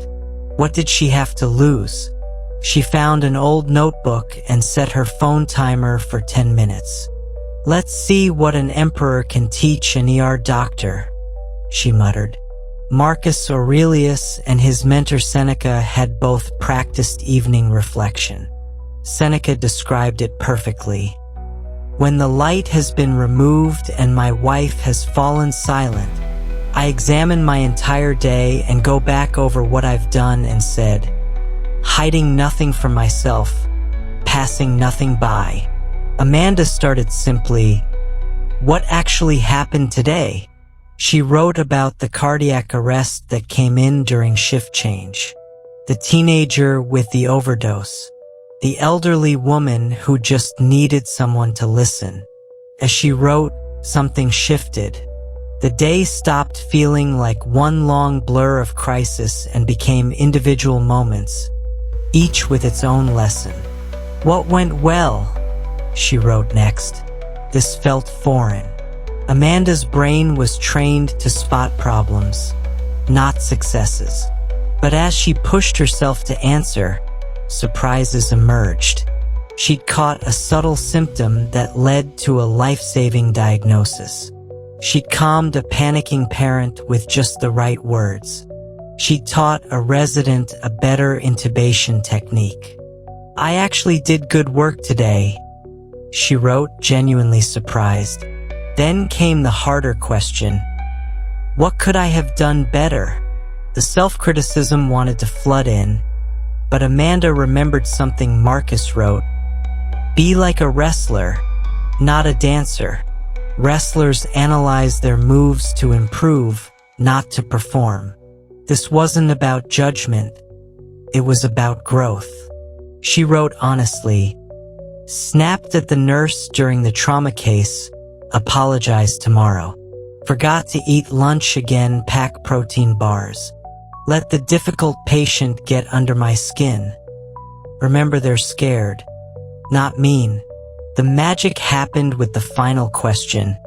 What did she have to lose? She found an old notebook and set her phone timer for 10 minutes. "Let's see what an emperor can teach an ER doctor," she muttered. Marcus Aurelius and his mentor Seneca had both practiced evening reflection. Seneca described it perfectly. "When the light has been removed and my wife has fallen silent, I examine my entire day and go back over what I've done and said, hiding nothing from myself, passing nothing by." Amanda started simply, "What actually happened today?" She wrote about the cardiac arrest that came in during shift change, the teenager with the overdose, the elderly woman who just needed someone to listen. As she wrote, something shifted. The day stopped feeling like one long blur of crisis and became individual moments, each with its own lesson. "What went well?" she wrote next. This felt foreign. Amanda's brain was trained to spot problems, not successes. But as she pushed herself to answer, surprises emerged. She'd caught a subtle symptom that led to a life-saving diagnosis. She'd calmed a panicking parent with just the right words. She'd taught a resident a better intubation technique. "I actually did good work today," she wrote, genuinely surprised. Then came the harder question. What could I have done better? The self-criticism wanted to flood in, but Amanda remembered something Marcus wrote. "Be like a wrestler, not a dancer. Wrestlers analyze their moves to improve, not to perform." This wasn't about judgment. It was about growth. She wrote honestly, "Snapped at the nurse during the trauma case, apologize tomorrow. Forgot to eat lunch again, pack protein bars. Let the difficult patient get under my skin. Remember they're scared, not mean." The magic happened with the final question.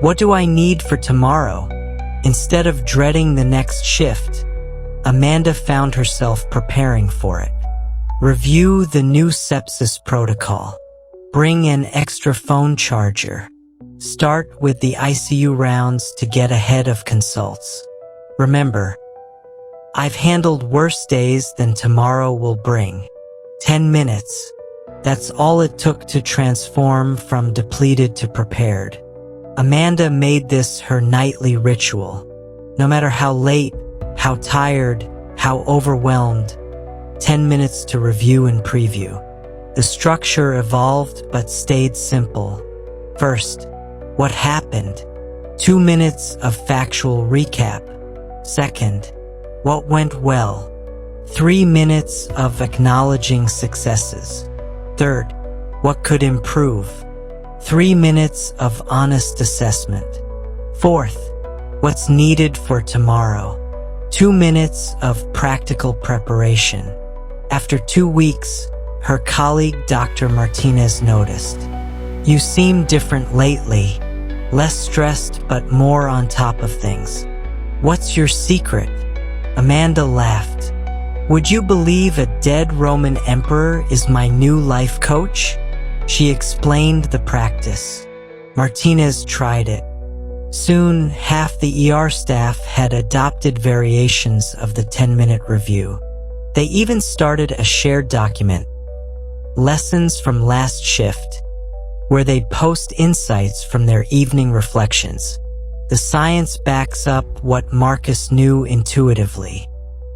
What do I need for tomorrow? Instead of dreading the next shift, Amanda found herself preparing for it. Review the new sepsis protocol. Bring an extra phone charger. Start with the ICU rounds to get ahead of consults. Remember, I've handled worse days than tomorrow will bring. 10 minutes. That's all it took to transform from depleted to prepared. Amanda made this her nightly ritual. No matter how late, how tired, how overwhelmed, 10 minutes to review and preview. The structure evolved but stayed simple. First, what happened? 2 minutes of factual recap. Second, what went well? 3 minutes of acknowledging successes. Third, what could improve? 3 minutes of honest assessment. Fourth, what's needed for tomorrow? 2 minutes of practical preparation. After 2 weeks, her colleague Dr. Martinez noticed. You seem different lately, less stressed but more on top of things. What's your secret? Amanda laughed. Would you believe a dead Roman emperor is my new life coach? She explained the practice. Martinez tried it. Soon, half the ER staff had adopted variations of the 10-minute review. They even started a shared document, Lessons from Last Shift, where they'd post insights from their evening reflections. The science backs up what Marcus knew intuitively.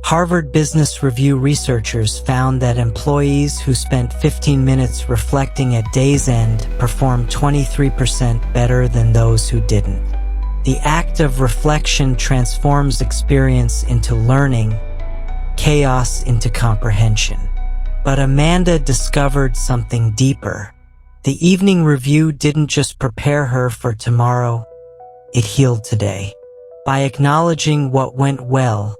Harvard Business Review researchers found that employees who spent 15 minutes reflecting at day's end performed 23% better than those who didn't. The act of reflection transforms experience into learning, chaos into comprehension. But Amanda discovered something deeper. The evening review didn't just prepare her for tomorrow, it healed today. By acknowledging what went well,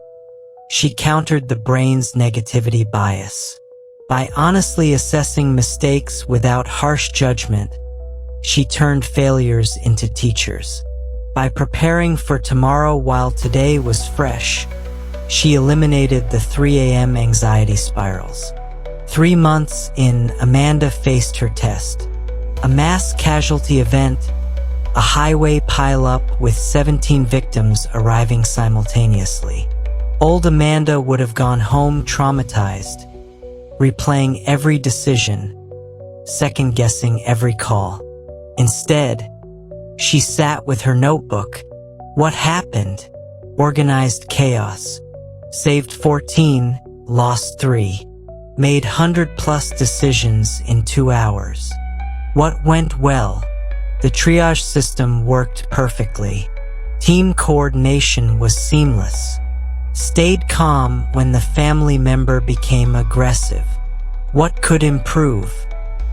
she countered the brain's negativity bias. By honestly assessing mistakes without harsh judgment, she turned failures into teachers. By preparing for tomorrow while today was fresh, she eliminated the 3 a.m. anxiety spirals. 3 months in, Amanda faced her test. A mass casualty event, a highway pileup with 17 victims arriving simultaneously. Old Amanda would have gone home traumatized, replaying every decision, second-guessing every call. Instead, she sat with her notebook. What happened? Organized chaos. Saved 14, lost 3. Made 100+ decisions in 2 hours. What went well? The triage system worked perfectly. Team coordination was seamless. Stayed calm when the family member became aggressive. What could improve?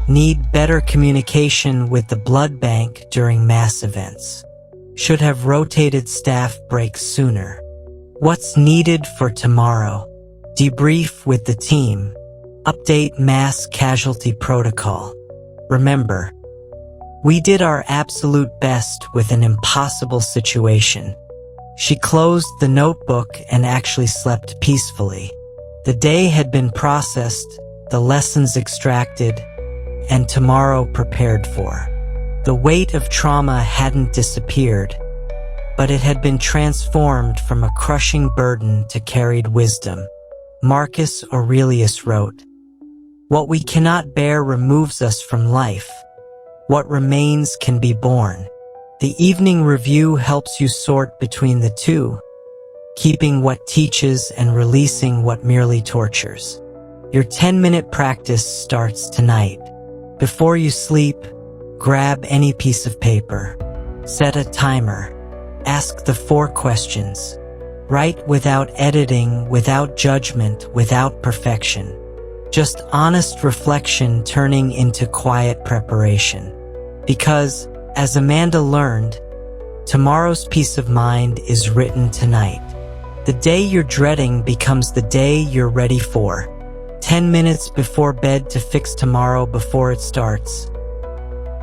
Need better communication with the blood bank during mass events. Should have rotated staff breaks sooner. What's needed for tomorrow? Debrief with the team. Update mass casualty protocol. Remember, we did our absolute best with an impossible situation. She closed the notebook and actually slept peacefully. The day had been processed, the lessons extracted, and tomorrow prepared for. The weight of trauma hadn't disappeared, but it had been transformed from a crushing burden to carried wisdom. Marcus Aurelius wrote, "What we cannot bear removes us from life. What remains can be borne." The evening review helps you sort between the two, keeping what teaches and releasing what merely tortures. Your 10-minute practice starts tonight. Before you sleep, grab any piece of paper. Set a timer. Ask the 4 questions. Write without editing, without judgment, without perfection. Just honest reflection turning into quiet preparation. Because, as Amanda learned, tomorrow's peace of mind is written tonight. The day you're dreading becomes the day you're ready for. 10 minutes before bed to fix tomorrow before it starts.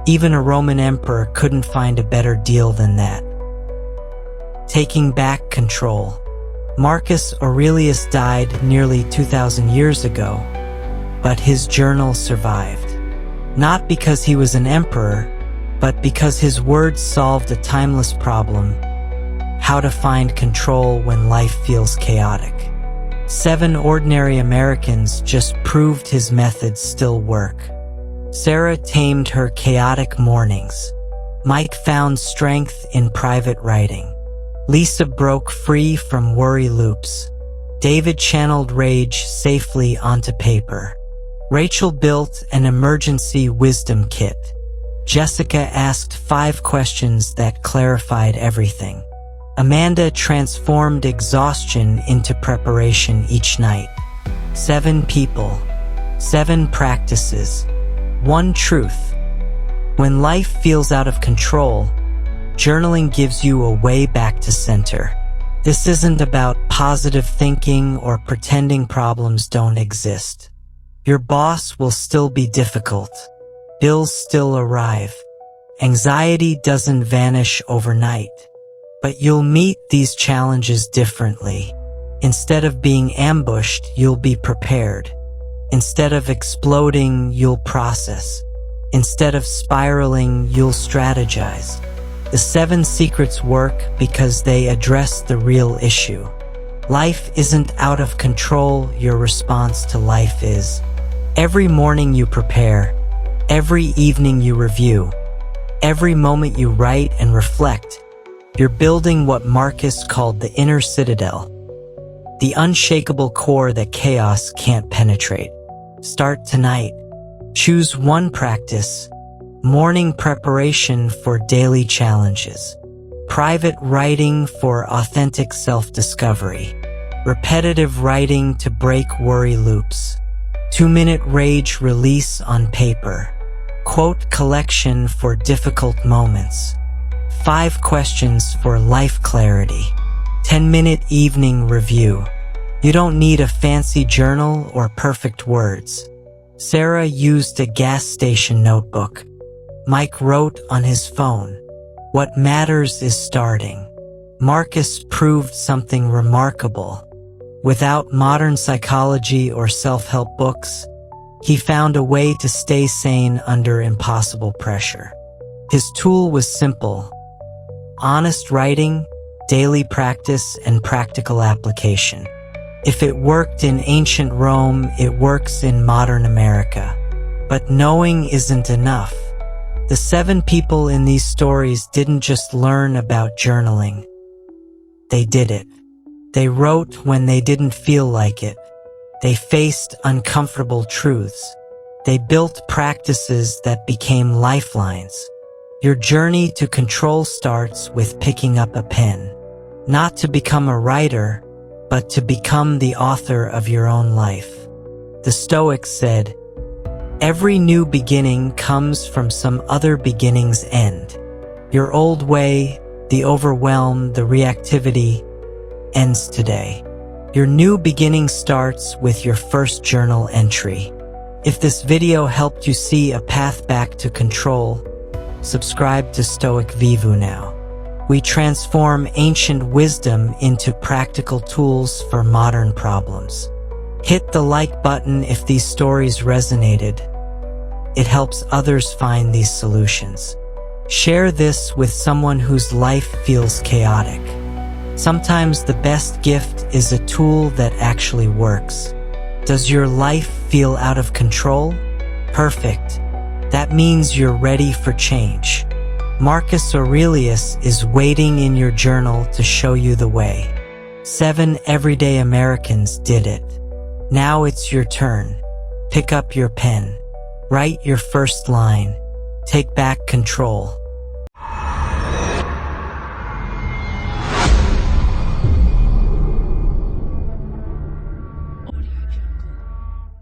Even a Roman emperor couldn't find a better deal than that. Taking back control. Marcus Aurelius died nearly 2,000 years ago, but his journal survived. Not because he was an emperor, but because his words solved a timeless problem: how to find control when life feels chaotic. 7 ordinary Americans just proved his methods still work. Sarah tamed her chaotic mornings. Mike found strength in private writing. Lisa broke free from worry loops. David channeled rage safely onto paper. Rachel built an emergency wisdom kit. Jessica asked 5 questions that clarified everything. Amanda transformed exhaustion into preparation each night. 7 people, 7 practices, 1 truth. When life feels out of control, journaling gives you a way back to center. This isn't about positive thinking or pretending problems don't exist. Your boss will still be difficult. Bills still arrive. Anxiety doesn't vanish overnight. But you'll meet these challenges differently. Instead of being ambushed, you'll be prepared. Instead of exploding, you'll process. Instead of spiraling, you'll strategize. The 7 secrets work because they address the real issue. Life isn't out of control, your response to life is. Every morning you prepare. Every evening you review. Every moment you write and reflect. You're building what Marcus called the inner citadel, the unshakable core that chaos can't penetrate. Start tonight. Choose 1 practice: morning preparation for daily challenges, private writing for authentic self-discovery, repetitive writing to break worry loops, 2-minute rage release on paper, quote collection for difficult moments, 5 questions for life clarity, 10-minute evening review. You don't need a fancy journal or perfect words. Sarah used a gas station notebook. Mike wrote on his phone. What matters is starting. Marcus proved something remarkable. Without modern psychology or self-help books, he found a way to stay sane under impossible pressure. His tool was simple: honest writing, daily practice, and practical application. If it worked in ancient Rome, it works in modern America. But knowing isn't enough. The 7 people in these stories didn't just learn about journaling. They did it. They wrote when they didn't feel like it. They faced uncomfortable truths. They built practices that became lifelines. Your journey to control starts with picking up a pen. Not to become a writer, but to become the author of your own life. The Stoics said, "Every new beginning comes from some other beginning's end." Your old way, the overwhelm, the reactivity, ends today. Your new beginning starts with your first journal entry. If this video helped you see a path back to control, subscribe to Stoic Vivu now. We transform ancient wisdom into practical tools for modern problems. Hit the like button if these stories resonated. It helps others find these solutions. Share this with someone whose life feels chaotic. Sometimes the best gift is a tool that actually works. Does your life feel out of control? Perfect. That means you're ready for change. Marcus Aurelius is waiting in your journal to show you the way. 7 everyday Americans did it. Now it's your turn. Pick up your pen. Write your first line. Take back control.